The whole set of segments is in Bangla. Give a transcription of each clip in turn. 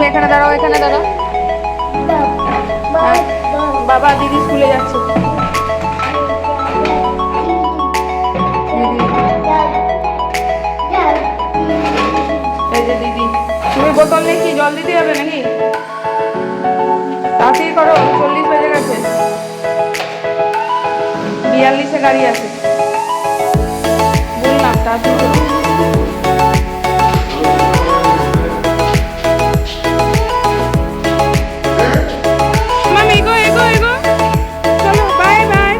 এখানে দাঁড়াও, এখানে দাঁড়াও। হ্যাঁ, বাবা দিদি স্কুলে যাচ্ছে। দিদি, এই যে দিদি। তুমি বোতল নিয়ে কি জল দিতে হবে নাকি? তাড়াতাড়ি করো, 40 বেজে গেছে। 42-এ গাড়ি আছে, বললাম তাড়াতাড়ি করো। মামি এগো এগো এগো, চলো বাই বাই।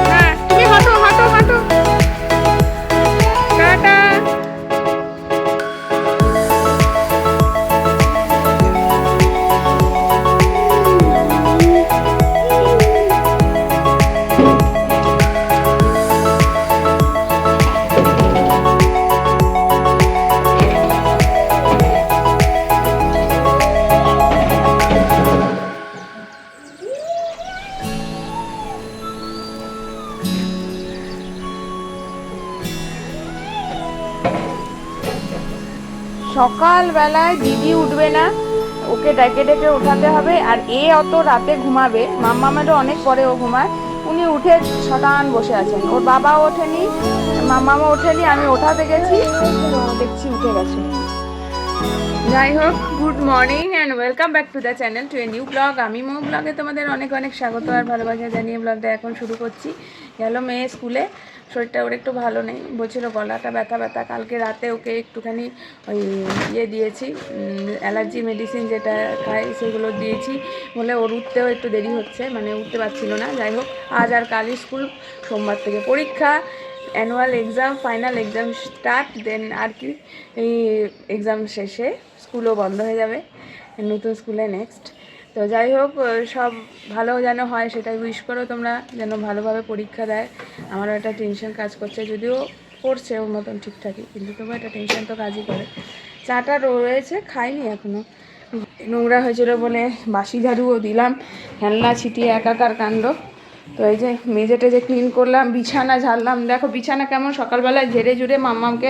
হ্যাঁ তুমি হাঁটো হাঁটো হাঁটো, টাটা। সকালবেলায় দিদি উঠবে না, ওকে ডেকে ডেকে উঠাতে হবে। আর এ অত রাতে ঘুমাবে, মাম্মামেরও অনেক পরে ও ঘুমায়। উনি উঠে শটান বসে আছেন, ওর বাবাও ওঠেনি, মাম্মামও ওঠেনি, আমি ওঠাতে গেছি তো দেখছি উঠে গেছে। যাই হোক, good morning and welcome back to the channel, to a new blog. আমি মো ব্লগে তোমাদের অনেক অনেক স্বাগত আর ভালোবাসা জানিয়ে ব্লগটা এখন শুরু করছি। গেল মেয়ে স্কুলে, শরীরটা ওর একটু ভালো নেই, বলছিল গলাটা ব্যথা ব্যথা। কালকে রাতে ওকে একটুখানি ওই দিয়েছি, অ্যালার্জি মেডিসিন যেটা খাই সেগুলো দিয়েছি বলে ওর উঠতেও একটু দেরি হচ্ছে, মানে উঠতে পারছিল না। যাই হোক, আজ আর কালই স্কুল, সোমবার থেকে পরীক্ষা, annual exam, final exam start, then আর কি এই এক্সাম শেষে স্কুলও বন্ধ হয়ে যাবে, নতুন স্কুলে নেক্সট। তো যাই হোক, সব ভালো যেন হয় সেটাই উইশ করো তোমরা, যেন ভালোভাবে পরীক্ষা দেয়। আমারও একটা টেনশন কাজ করছে, যদিও করছে ওর মতন ঠিকঠাকই, কিন্তু তবু একটা টেনশন তো কাজই করে। চাটা রয়েছে, খাইনি এখনও, নোংরা হয়েছিল বলে বাসি ঝাড়ুও দিলাম, খেলনা ছিটিয়ে একাকার কাণ্ড। তো এই যে মেঝে টেজে ক্লিন করলাম, বিছানা ঝাড়লাম। দেখো বিছানা কেমন সকালবেলায় ঝেড়ে ঝুড়ে মাম্মামকে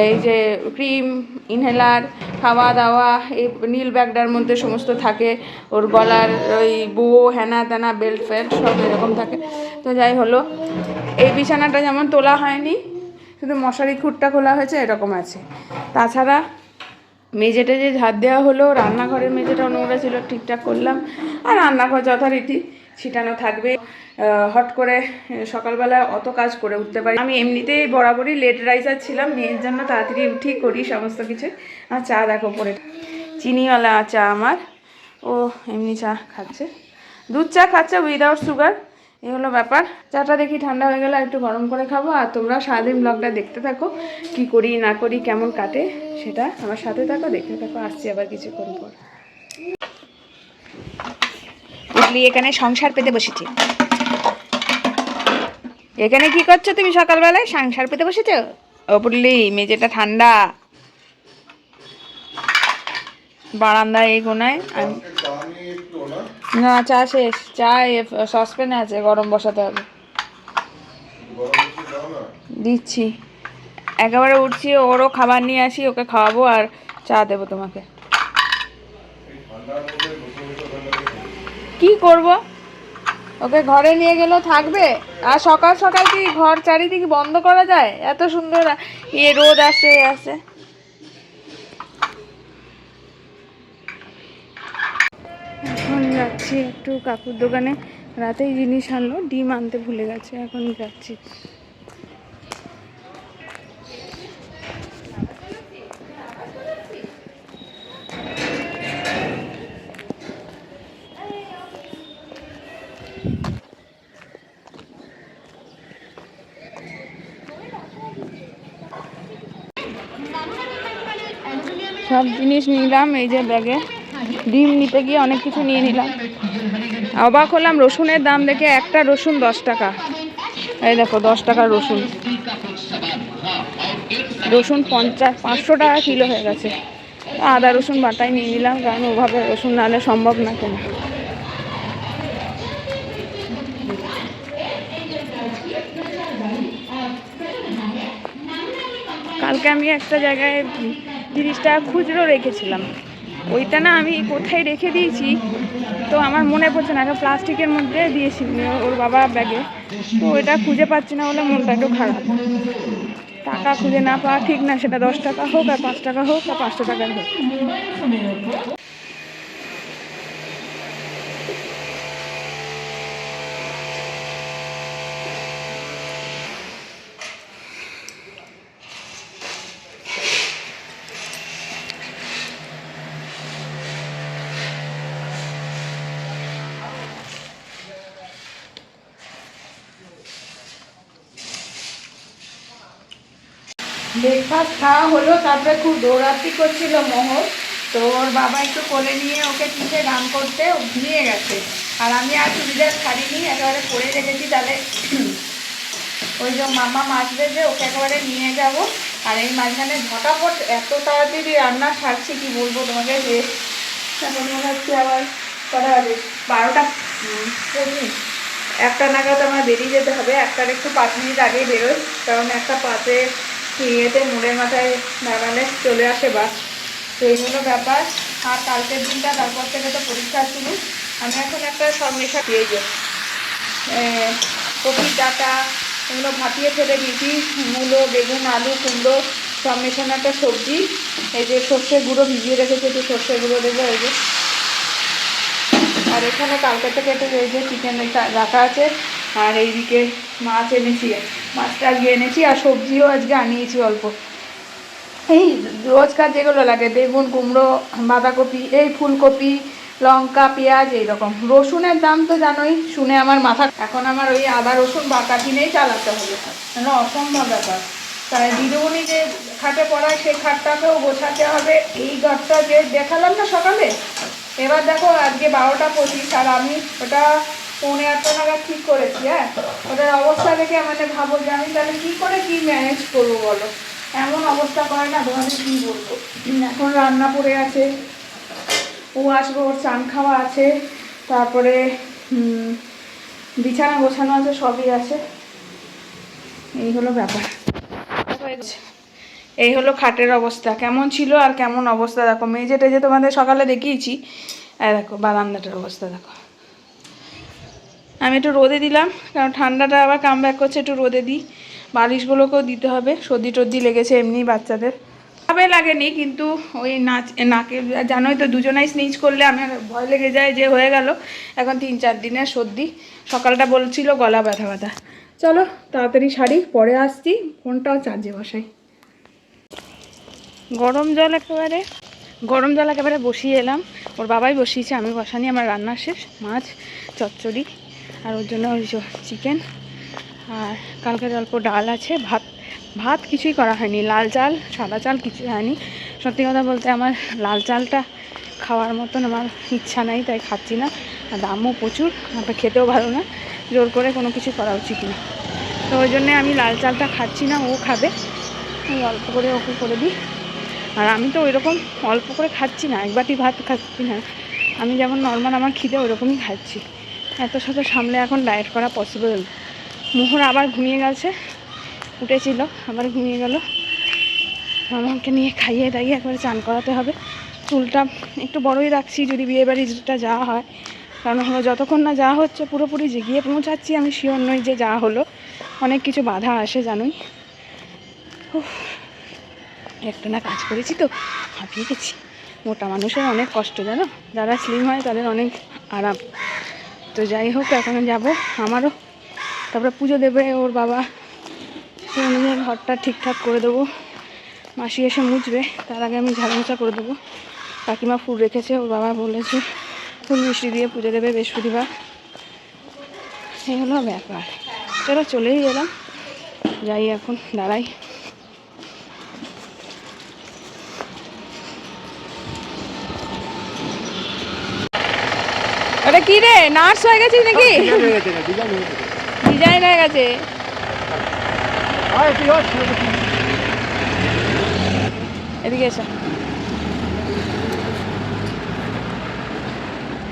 এই যে ক্রিম, ইনহেলার, খাওয়া দাওয়া, এই নীল ব্যাগটার মধ্যে সমস্ত থাকে, ওর গলার ওই বো হেনা তেনা বেল্ট ফেল্ট সব এরকম থাকে। তো যাই হলো, এই বিছানাটা যেমন তোলা হয়নি, শুধু মশারি খুঁটটা খোলা হয়েছে, এরকম আছে। তাছাড়া মেঝেটা যে ঝাড় দেওয়া হলো, রান্নাঘরের মেঝেটাও নোংরা ছিল, ঠিকঠাক করলাম। আর রান্নাঘর যথারীতি ছিটানো থাকবে। হট করে সকালবেলা অত কাজ করে উঠতে পারি আমি, এমনিতেই বরাবরই লেট রাইজার ছিলাম, মেয়ের জন্য তাড়াতাড়ি উঠি করি সমস্ত কিছু। আর চা দেখো পরে চিনিওয়ালা চা আমার, ও এমনি চা খাচ্ছে, দুধ চা খাচ্ছে উইদাউট সুগার, এই হলো ব্যাপার। চাটা দেখি ঠান্ডা হয়ে গেলে একটু গরম করে খাবো। আর তোমরা সারাদিন ব্লগটা দেখতে থাকো, কি করি না করি, কেমন কাটে সেটা আমার সাথে থাকো, দেখতে থাকো। আসছি আবার কিছুক্ষণ পর। উঠলি, এখানে সংসার পেতে বসেছি। এখানে কি করছো তুমি সকালবেলায়? সংসার পেতে বসেছো? ও পুটলি, মেঝেটা ঠান্ডা, বারান্দায় এই কোনায়। না, চা শেষ, চা সসপ্যানে আছে, গরম বসাতে হবে। দিচ্ছি, একেবারে উঠছি, ওরও খাবার নিয়ে আসি, ওকে খাওয়াবো আর চা দেবো তোমাকে। কি করব, ওকে ঘরে নিয়ে গেলেও থাকবে। আর সকাল সকাল কি ঘর চারিদিকে বন্ধ করা যায়? এত সুন্দর রোদ আসে আসে। এখন যাচ্ছি একটু কাকুর দোকানে, রাতেই জিনিস আনলো, ডিম আনতে ভুলে গেছে, এখন যাচ্ছি। সব জিনিস নিলাম এই যে ব্যাগে, ডিম নিতে গিয়ে অনেক কিছু নিয়ে নিলাম। অবাক হলাম রসুনের দাম দেখে, একটা রসুন 10 টাকা। এই দেখো 10 টাকা রসুন, রসুন 500 টাকা কিলো হয়ে গেছে। আদা রসুন বাটাই নিয়ে নিলাম, কারণ ওভাবে রসুন না হলে সম্ভব না কেনা। কালকে আমি একটা জায়গায় 30 টাকা খুচরো রেখেছিলাম, ওইটা না আমি কোথায় রেখে দিয়েছি তো আমার মনে পড়ছে না, একটা প্লাস্টিকের মধ্যে দিয়েছি ওর বাবা ব্যাগে, তো ওইটা খুঁজে পাচ্ছি না বলে মনটা একটু খারাপ। টাকা খুঁজে না পাওয়া ঠিক না, সেটা 10 টাকা হোক আর 5 টাকা হোক আর 500 টাকার হোক। ব্রেকফাস্ট খাওয়া হলো, তারপরে খুব দৌড়াতি করছিল মোহর, তো ওর বাবা একটু কোলে নিয়ে ওকে পিঠে গান করতে ও ঘুমিয়ে গেছে। আর আমি আর চুড়িদার ছাড়িনি, একেবারে পরে রেখেছি, তাহলে ওই যে মামা আসবে যে ওকে একেবারে নিয়ে যাব। আর এই মাঝখানে ঝটাপট এত তাড়াতাড়ি রান্না সারছি কি বলবো তোমাকে, যে এখন মনে হচ্ছে আবার কটা বাজে 12টা 15, 1টা নাগাদ আমার বেরিয়ে যেতে হবে। 1টার একটু 5 মিনিট আগেই বেরোই, কারণ 1:05 ইয়েতে মোড়ের মাথায় দাঁড়ালে চলে আসে বাস। তো এই হলো ব্যাপার। আর কালকের দিনটা, তারপর থেকে তো পরীক্ষা শুরু। আমি এখন একটা সব মেশা দিয়ে যে কপির ডাটা এগুলো ভাপিয়ে ফেলে দিয়েছি, মূলো, বেগুন, আলু, কুমড়ো সব মেশানো একটা সবজি। এই যে সর্ষের গুঁড়ো ভিজিয়ে রেখেছি, একটু সর্ষের গুঁড়ো দেবো এই যে। আর এখানে কালকে থেকে একটু এই যে চিকেন রাখা আছে। আর এইদিকে মাছ এনেছি, মাছটা আজকে এনেছি, আর সবজিও আজকে আনিয়েছি অল্প। এই রোজকার যেগুলো লাগে, বেগুন, কুমড়ো, বাঁধাকপি, এই ফুলকপি, লঙ্কা, পেঁয়াজ, এইরকম। রসুনের দাম তো জানোই, শুনে আমার মাথা, এখন আমার ওই আদা রসুন বাটা কিনেই চালাতে হবে, কেন অসম্ভব ব্যাপার। তাই দিদিমণি যে খাটে পড়ায় সেই খাটটাকেও গোছাতে হবে। এই ঘরটা যে দেখালাম না সকালে, এবার দেখো আজকে 12টা 25, আর আমি ওটা 7:45 নাগাদ ঠিক করেছি। হ্যাঁ, ওটার অবস্থা দেখে মানে ভাবো যে আমি তাহলে কী করে কী ম্যানেজ করবো বলো, এমন অবস্থা করে না তোমাদের কী বলবো। এখন রান্না পড়ে আছে, ও আসবো, ওর চান খাওয়া আছে, তারপরে বিছানা গোছানো আছে, সবই আছে। এই হলো ব্যাপার। এই হলো খাটের অবস্থা, কেমন ছিল আর কেমন অবস্থা দেখো। মেঝে টেজে তোমাদের সকালে দেখিয়েছি, আর দেখো বারান্দাটার অবস্থা দেখো। আমি একটু রোদে দিলাম, কারণ ঠান্ডাটা আবার কাম ব্যাক করছে, একটু রোদে দিই। বালিশগুলোকেও দিতে হবে, সর্দি টর্দি লেগেছে এমনি বাচ্চাদের, ভাবে লাগেনি কিন্তু ওই নাকে জানোই তো, দুজনাই স্নিচ করলে আমার ভয় লেগে যায় যে হয়ে গেল। এখন 3-4 দিনের সর্দি, সকালটা বলছিল গলা ব্যথা ব্যথা। চলো তাড়াতাড়ি শাড়ি পরে আসছি, ফোনটাও চার্জে বসাই। গরম জল একেবারে বসিয়ে এলাম। ওর বাবাই বসিয়েছে, আমি বসানি। আমার রান্না শেষ, মাছ চচ্চড়ি, আর ওর জন্য ওই চিকেন, আর কালকের অল্প ডাল আছে। ভাত কিছুই করা হয়নি, লাল চাল সাদা চাল কিছু হয়নি। সত্যি কথা বলতে আমার লাল চালটা খাওয়ার মতন আমার ইচ্ছা নাই, তাই খাচ্ছি না। আর দামও প্রচুর, আমার খেতেও ভালো না, জোর করে কোনো কিছু করা উচিত না। তো ওই জন্যে আমি লাল চালটা খাচ্ছি না, ও খাবে, আমি অল্প করে ওকে করে দিই। আর আমি তো ওই রকম অল্প করে খাচ্ছি না, 1 বাটি ভাত খাচ্ছি না, আমি যেমন নর্মাল আমার খিদে ওই রকমই খাচ্ছি। এত সাথে সামলে এখন ডায়েট করা পসিবল। মোহর আবার ঘুমিয়ে গেছে, উঠেছিল আবার ঘুমিয়ে গেল। আমাকে নিয়ে খাইয়ে দাইয়ে একবারে চান করাতে হবে। চুলটা একটু বড়ই রাখছি যদি বিয়েবাড়িটা যাওয়া হয়, কারণ হলো যতক্ষণ না যাওয়া হচ্ছে পুরোপুরি যে গিয়ে পৌঁছাচ্ছি আমি শিওর নই যে যাওয়া হলো, অনেক কিছু বাধা আসে জানোই। একটা না কাজ করেছি তো হাঁপিয়ে গেছি। মোটা মানুষের অনেক কষ্ট জানো, যারা স্লিম হয় তাদের অনেক আরাম। তো যাই হোক, এখন যাব আমারও, তারপরে পুজো দেবে ওর বাবা, ঘরটা ঠিকঠাক করে দেবো। মাসি এসে মুছবে, তার আগে আমি ঝাড়ু মোছা করে দেবো। কাকিমা ফুল রেখেছে, ওর বাবা বলেছে ফুল মিষ্টি দিয়ে পুজো দেবে বৃহস্পতিবার। এই হলো ব্যাপার। চলো চলেই এলাম, যাই এখন দাঁড়াই। ওটা কি রে, নার্স হয়ে গেছিস নাকি? ডিজাইন হয়ে গেছে। এদিকে এসো।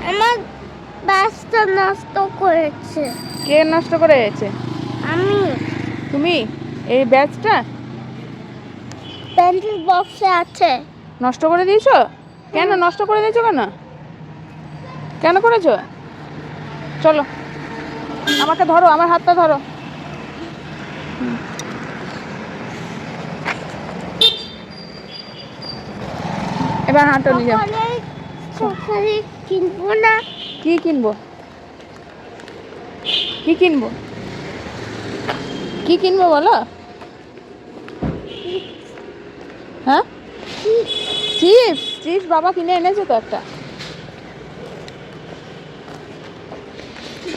আমার ব্যাগটা নষ্ট করেছে। কে নষ্ট করেছে? আমি। তুমি? এই ব্যাগটা পেন্সিল বক্সে আছে। নষ্ট করে দিয়েছো? কেন নষ্ট করে দিয়েছো কেন? কেন করেছো? চলো, আমাকে ধরো, আমার হাতটা ধরো। এবার হাঁটো নিয়ে যাও। সকালে কিনবো না। কি কিনবো? কি কিনবো? কি কিনবো বলো? হ্যাঁ, চিপস। চিপস বাবা কিনে এনেছে তো একটা।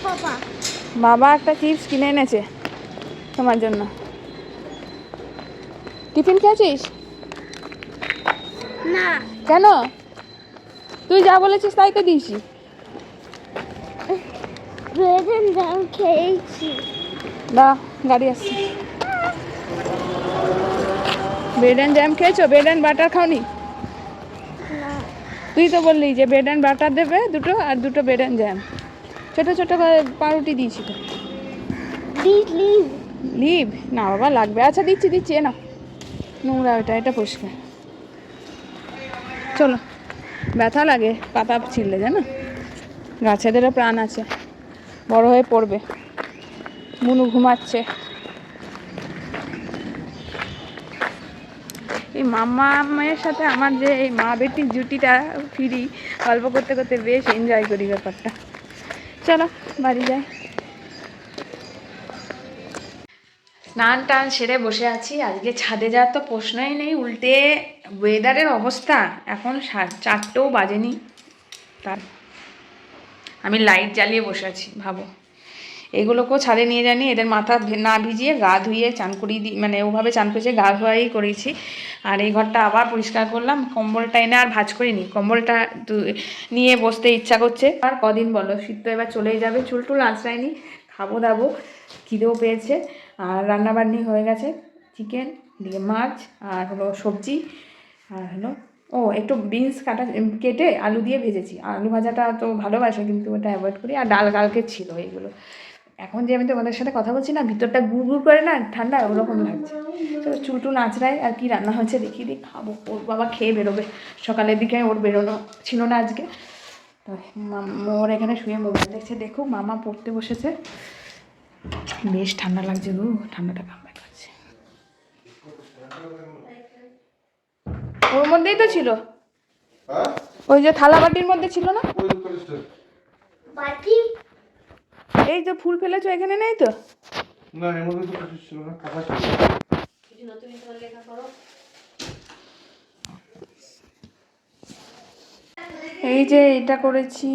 বাবা বাবা একটা চিপস কিনে এনেছে তোমার জন্য। টিফিন খেয়েছিস? না, কেন? তুই যা বলেছিস তাই তো দিয়েছি। বেগুন জাম খেয়েছি। দা, গাড়ি আসছে। ব্রেড অ্যান্ড জ্যাম খেয়েছো? ব্রেড অ্যান্ড বাটার খাওনি? না, তুই তো বললি যে ব্রেড অ্যান্ড বাটার দেবে দুটো, আর দুটো ব্রেড অ্যান্ড জ্যাম। ছোটো ছোটো করে পাউরুটি দিয়েছি তো। দিলি লিভ না বাবা, লাগবে। আচ্ছা দিচ্ছি দিচ্ছি, এ না, নোংরা ওটা, এটা পরিষ্কার। চলো, ব্যথা লাগে পাতা ছিঁড়লে, জানো গাছেদেরও প্রাণ আছে, বড় হয়ে পড়বে। মুনু ঘুমাচ্ছে। এই মাম্মা মায়ের সাথে আমার যে এই মা বেটির জুটিটা ফিরি, গল্প করতে করতে বেশ এনজয় করি ব্যাপারটা। চলো বাড়ি যাই। স্নান টান সেরে বসে আছি। আজকে ছাদে যাওয়ার তো প্রশ্নই নেই, উল্টে ওয়েদারের অবস্থা এখন 4টেও বাজেনি, তার আমি লাইট জ্বালিয়ে বসে আছি। ভাবো, এগুলোকেও ছাদে নিয়ে জানি, এদের মাথা না ভিজিয়ে গা ধুয়ে চান করিয়ে দিই, মানে ওভাবে চান করেছে, গা ধোয়াই করেছি। আর এই ঘরটা আবার পরিষ্কার করলাম, কম্বলটা এনে আর ভাঁজ করিনি, কম্বলটা নিয়ে বসতে ইচ্ছা করছে। আর কদিন বলো, শীত তো এবার চলেই যাবে। চুল টুল আঁচড়াইনি, খাবো দাবো, খিদেও পেয়েছে। আর রান্নাবান্নি হয়ে গেছে, চিকেন দিয়ে মাছ আর হলো সবজি, আর হলো একটু বিনস কেটে আলু দিয়ে ভেজেছি। আলু ভাজাটা তো ভালোবাসে, কিন্তু ওটা অ্যাভয়েড করি। আর ডাল কালকে ছিল এইগুলো। এখন যে আমি তোমাদের সাথে কথা বলছি না, ভিতরটা গুড় গুড় করে না, ঠান্ডা ওরকম লাগছে। তো চুল টুল আঁচড়াই, আর কি রান্না হচ্ছে দেখিয়ে দিই, খাবো। ওর বাবা খেয়ে বেরোবে, সকালের দিকে ওর বেরোনো ছিল না আজকে। তো ওর এখানে শুয়ে মোবাইল দেখছে, দেখুক। মামা পড়তে বসেছে, বেশ ঠান্ডা লাগছে গো, ঠান্ডাটা কামড়ে করছে। ওর মধ্যেই তো ছিল, ওই যে থালা বাটির মধ্যে ছিল না? বাটি এই যে ফুল ফেলেছো, এখানে নেই তো? না, এর মধ্যে তো কিছু ছিল না, কাঁচা ছিল। কিছু নতুন লেখা করো। এই যে এটা করেছি,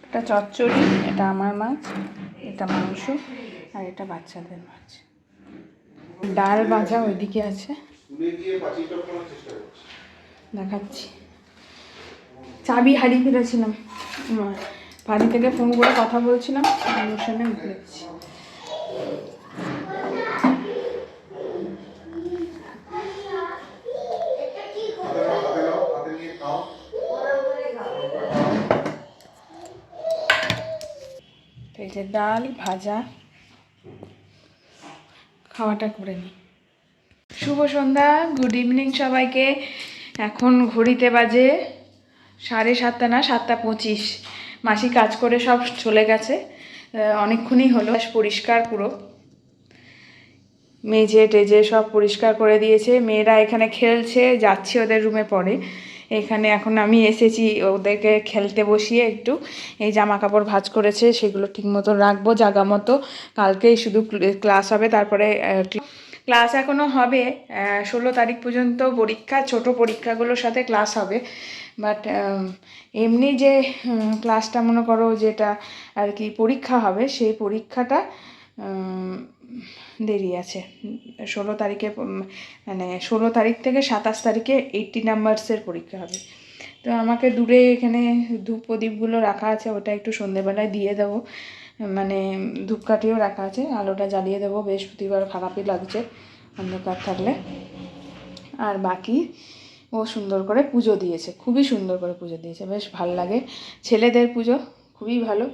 এটা চচ্চড়ি, এটা আমার মাছ, এটা মাংস, আর এটা বাচ্চাদের মাছ। ডাল ভাজা ওইদিকে আছে, দেখাচ্ছি। চাবি হারিয়ে ফেলেছিলাম, বাড়ি থেকে ফোন করে কথা বলছিলাম, অনুষ্ঠানে ভুলেছি। এই যে ডাল ভাজা, খাওয়াটা করে নিই। শুভ সন্ধ্যা, গুড ইভিনিং সবাইকে। এখন ঘড়িতে বাজে 7:30 না, 7:25। মাসি কাজ করে সব চলে গেছে, অনেকক্ষণই হলো। পরিষ্কার পুরো মেজে টেজে সব পরিষ্কার করে দিয়েছে। মেয়েরা এখানে খেলছে, যাচ্ছে ওদের রুমে পড়ে। এখানে এখন আমি এসেছি ওদেরকে খেলতে বসিয়ে একটু। এই জামা কাপড় ভাঁজ করেছে, সেগুলো ঠিক মতো রাখবো জায়গা মতো। কালকেই শুধু ক্লাস হবে, তারপরে ক্লাস এখনও হবে 16 তারিখ পর্যন্ত পরীক্ষা, ছোট পরীক্ষাগুলোর সাথে ক্লাস হবে। বাট এমনি যে ক্লাসটা মনে করো যেটা আর কি পরীক্ষা হবে, সেই পরীক্ষাটা দেরি আছে। 16 তারিখে, মানে 16 তারিখ থেকে 27 তারিখে 80 নাম্বারসের পরীক্ষা হবে। তো আমাকে দূরে এখানে ধূপ প্রদীপগুলো রাখা আছে, ওটা একটু সন্ধেবেলায় দিয়ে দেবো। মানে ধূপকাঠিও রাখা আছে, আলোটা জ্বালিয়ে দেবো। বৃহস্পতিবার খারাপই লাগছে অন্ধকার থাকলে। আর বাকি ও সুন্দর করে পুজো দিয়েছে, খুবই সুন্দর করে পুজো দিয়েছে, বেশ ভালো লাগে। ছেলেদের পুজো খুবই ভালো,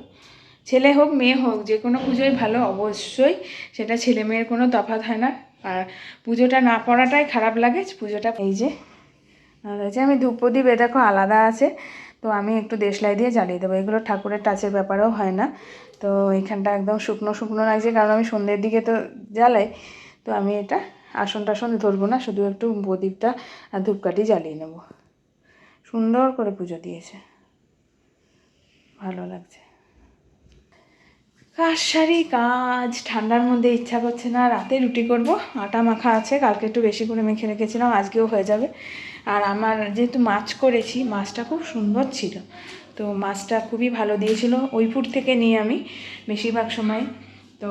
ছেলে হোক মেয়ে হোক, যে কোনো পুজোই ভালো অবশ্যই, সেটা ছেলে মেয়ের কোনো তফাৎ হয় না। আর পুজোটা না পড়াটাই খারাপ লাগে। পুজোটা এই যে আর হচ্ছে আমি ধূপ প্রদীপ এটা খুব আলাদা আছে, তো আমি একটু দেশলাই দিয়ে জ্বালিয়ে দেবো। এগুলো ঠাকুরের টাচের ব্যাপারেও হয় না। তো এইখানটা একদম শুকনো শুকনো লাগছে, কারণ আমি সন্ধ্যের দিকে তো জ্বালাই। তো আমি এটা আসন টাসন ধরবো না, শুধু একটু প্রদীপটা আর ধূপকাঠি জ্বালিয়ে নেব। সুন্দর করে পুজো দিয়েছে, ভালো লাগছে। কাজ সারি কাজ, ঠান্ডার মধ্যে ইচ্ছা করছে না। রাতে রুটি করব, আটা মাখা আছে, কালকে একটু বেশি করে মেখে রেখেছিলাম, আজকেও হয়ে যাবে। আর আমার যেহেতু মাছ করেছি, মাছটা খুব সুন্দর ছিল, তো মাছটা খুবই ভালো দিয়েছিল। ওইপুর থেকে নিই আমি বেশিরভাগ সময়। তো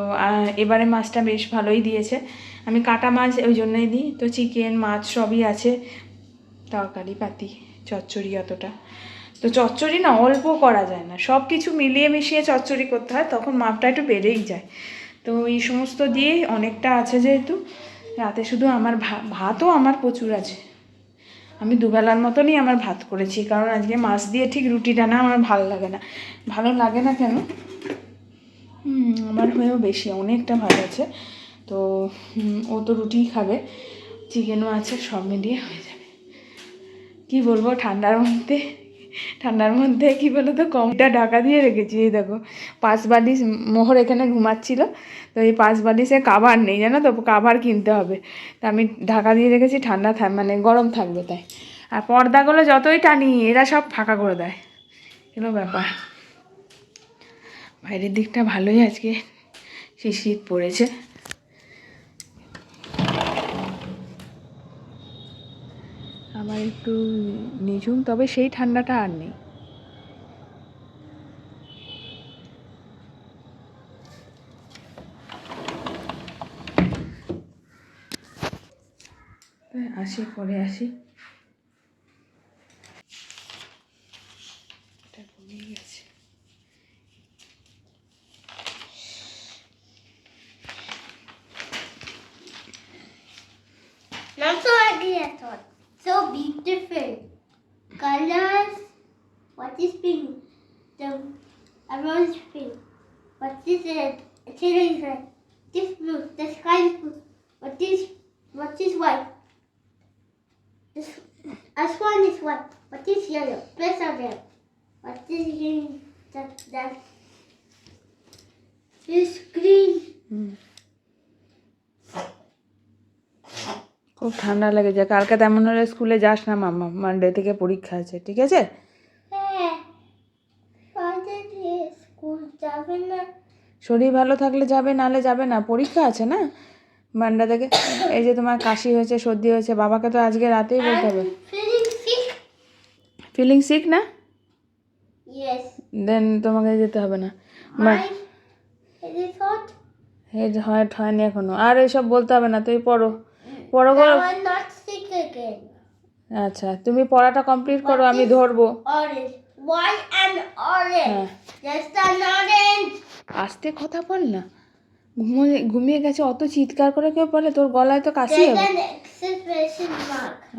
এবারে মাছটা বেশ ভালোই দিয়েছে। আমি কাটা মাছ ওই জন্যই দিই। তো চিকেন মাছ সবই আছে, তরকারি পাতি, চচ্চড়ি অতটা। তো চচ্চড়ি না অল্প করা যায় না, সব কিছু মিলিয়ে মিশিয়ে চচ্চড়ি করতে হয়, তখন মাপটা একটু বেড়েই যায়। তো এই সমস্ত দিয়ে অনেকটা আছে, যেহেতু রাতে শুধু আমার ভাতও আমার প্রচুর আছে। আমি দুবেলার মতনই আমার ভাত করেছি, কারণ আজকে মাছ দিয়ে ঠিক রুটিটা না আমার ভালো লাগে না। ভালো লাগে না কেন, আমার হয়েও বেশি অনেকটা ভাত আছে, তো ও তো রুটিই খাবে, চিকেনও আছে, সব মিলিয়ে হয়ে যাবে। কি বলবো, ঠান্ডার মধ্যে কি বলো তো, কমটা ঢাকা দিয়ে রেখেছি। এই দেখো 5 বালিশ, মোহর এখানে ঘুমাচ্ছিল, তো এই 5 বালিশে কাভার নেই, জানো তো, কাভার কিনতে হবে। তা আমি ঢাকা দিয়ে রেখেছি, ঠান্ডা মানে গরম থাকবে তাই। আর পর্দাগুলো যতই টানি এরা সব ফাঁকা করে দেয়, এগুলো ব্যাপার। বাইরের দিকটা ভালোই আজকে শীত পড়েছে। আমার একটু নিঝুম, তবে সেই ঠান্ডাটা আর নেই। আসি, পরে আসি। এটা ঘুমিয়ে গেছে। Not so ugly I thought. So beautiful. Colors. What is pink? The orange pink. What is red? It's red. This blue. The sky is blue. What is white? This one is white. What is yellow? Press on them. What is green? That is green. খুব ঠান্ডা লেগেছে। কালকে তেমন হলে স্কুলে যাস না মাম্মা, মানডে থেকে পরীক্ষা আছে, ঠিক আছে? হ্যাঁ, স্কুল যাবে না। শরীর ভালো থাকলে যাবে, নালে যাবে না, পরীক্ষা আছে না মানডে থেকে। এই যে তোমার কাশি হয়েছে, সর্দি হয়েছে, বাবাকে তো আজকে রাতেই বলতে হবে। ফিলিং সিক না? Yes. দেন তোমাকে যেতে হবে না। হেড হয়নি এখনো, আর এইসব বলতে হবে না, তুই পড়ো গো। আচ্ছা, তুমি পড়াটা কমপ্লিট করো, আমি ধরবো। আস্তে কথা বল না, ঘুমিয়ে গেছে, অত চিৎকার করে কেউ বলে? তোর গলায় তো কাশি হবে।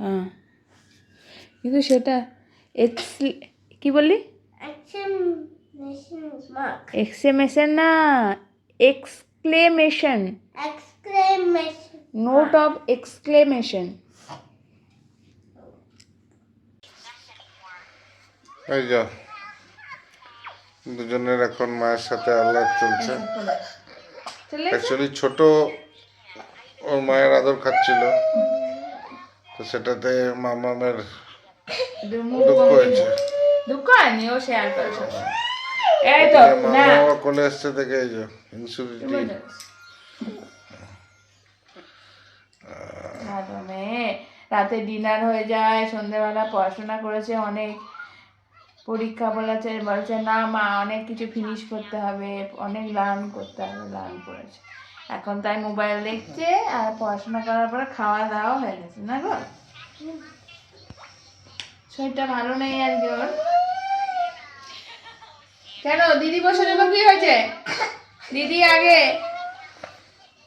হ্যাঁ, কিন্তু সেটা কি বললি? এক্সক্লেমেশন না, এক্সক্লেমেশন, নোট অফ এক্সক্লেমেশন। এই যা দুজনের এখন মায়ের সাথে আলাপ চলছে। অ্যাকচুয়ালি ছোট ওর মায়ের আদর খাচ্ছিল, তো সেটাতে মামামের দুঃখ হয়েছে। দুঃখ হয়নি, ও শেয়ার করে সবাই। এই তো না, মামা কোলে এসছে দেখে এই যে ইনসিকিউরিটি। রাতে ডিনার হয়ে যায়, সন্ধ্যেবেলা পড়াশোনা করেছে অনেক, পরীক্ষা বলছে না মা অনেক কিছু ফিনিশ করতে হবে, অনেক লার্ন করতে হবে, লার্ন করেছে। এখন তাই মোবাইল দেখছে, আর পড়াশোনা করার পরে খাওয়া দাওয়া হয়ে গেছে না গো। শরীরটা ভালো নেই আজকে ওর। কেন দিদি বসে যাবো, কি হয়েছে? দিদি আগে,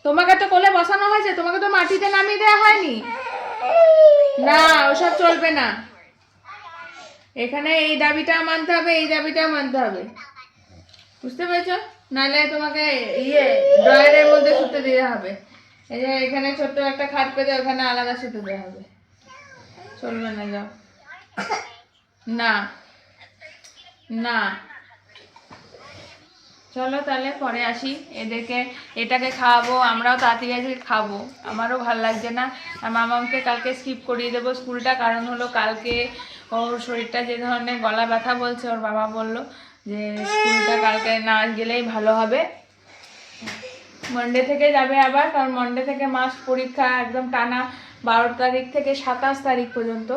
তোমাকে তো কোলে বসানো হয়েছে, তোমাকে তো মাটিতে নামিয়ে দেওয়া হয়নি। না, ওসব চলবে না, এখানে এই দাবিটা মানতে হবে, এই দাবিটা মানতে হবে, বুঝতে পেরেছো? নাহলে তোমাকে ড্রয়ারের মধ্যে শুতে দিতে হবে। এই যে এখানে ছোট্ট একটা খাট পেতে, ওখানে আলাদা শুতে দেওয়া হবে, চলবে না, যাও। না না, চলো তাহলে পরে আসি, এদেরকে এটাকে খাওয়াবো, আমরাও তাড়াতাড়ি আজকে খাবো, আমারও ভাল লাগছে না। আর মামাকে কালকে স্কিপ করিয়ে দেবো স্কুলটা, কারণ হলো কালকে ওর শরীরটা যে ধরনের গলা ব্যথা বলছে, ওর বাবা বলল যে স্কুলটা কালকে না গেলেই ভালো হবে। মন্ডে থেকে যাবে আবার, কারণ মন্ডে থেকে মাস পরীক্ষা একদম টানা 12 তারিখ থেকে 27 তারিখ পর্যন্ত,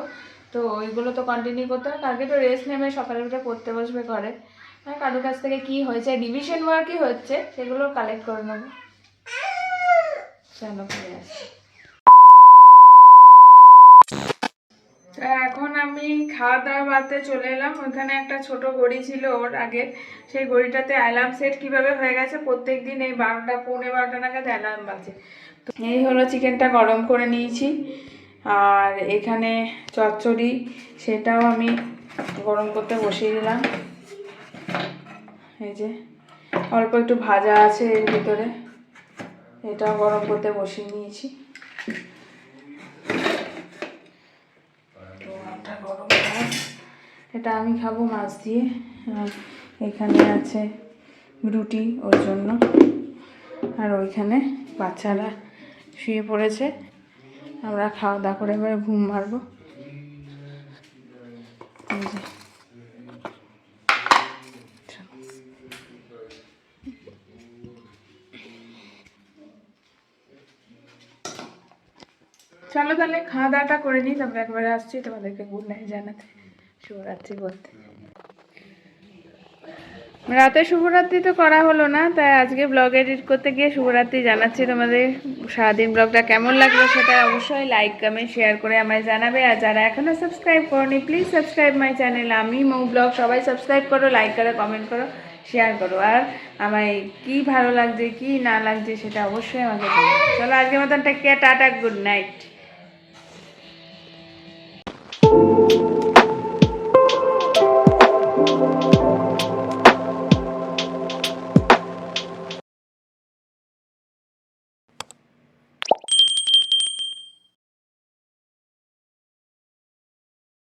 তো ওইগুলো তো কন্টিনিউ করতে হবে। কালকে তো রেস্ট নেবে, সকালে উঠে পড়তে বসবে ঘরে। আর কারোর কাছ থেকে কি হয়েছে, রিভিশন ওয়ার্কই হচ্ছে, সেগুলো কালেক্ট করে নেবো। চলো পরে আসি। এখন আমি খাওয়া দাওয়া বাদতে চলে এলাম। ওখানে একটা ছোট ঘড়ি ছিল ওর আগে, সেই ঘড়িটাতে অ্যালার্ম সেট কিভাবে হয়ে গেছে, প্রত্যেক দিন এই 12টা পৌনে 12টা নাগাদ অ্যালার্ম বাজে। তো এই হলো চিকেনটা গরম করে নিয়েছি, আর এখানে চচ্চড়ি, সেটাও আমি গরম করতে বসিয়ে দিলাম। এই যে অল্প একটু ভাজা আছে এর ভিতরে, এটাও গরম করতে বসিয়ে নিয়েছি। গরম ভাত, এটা আমি খাবো মাছ দিয়ে। আর এখানে আছে রুটি ওর জন্য, আর ওইখানে বাচ্চারা শুয়ে পড়েছে, আমরা খাওয়া দাওয়া করে এবার ঘুম মারবো। চলো তাহলে খাওয়া দাওয়াটা করে নিই, তারপরে একবারে আসছি তোমাদেরকে গুড নাইট জানাতে, শুভরাত্রি বলতে। রাতে শুভরাত্রি তো করা হলো না, তাই আজকে ব্লগ এডিট করতে গিয়ে শুভরাত্রি জানাচ্ছি তোমাদের। সারাদিন ব্লগটা কেমন লাগলো সেটা অবশ্যই লাইক কমেন্ট শেয়ার করে আমায় জানাবে। আর যারা এখনও সাবস্ক্রাইব করোনি প্লিজ সাবস্ক্রাইব মাই চ্যানেল আমি মৌ ব্লগ। সবাই সাবস্ক্রাইব করো, লাইক করো, কমেন্ট করো, শেয়ার করো। আর আমায় কি ভালো লাগছে কি না লাগছে সেটা অবশ্যই আমাকে জানাবে। চলো আজকের মতন take care, tata, good night.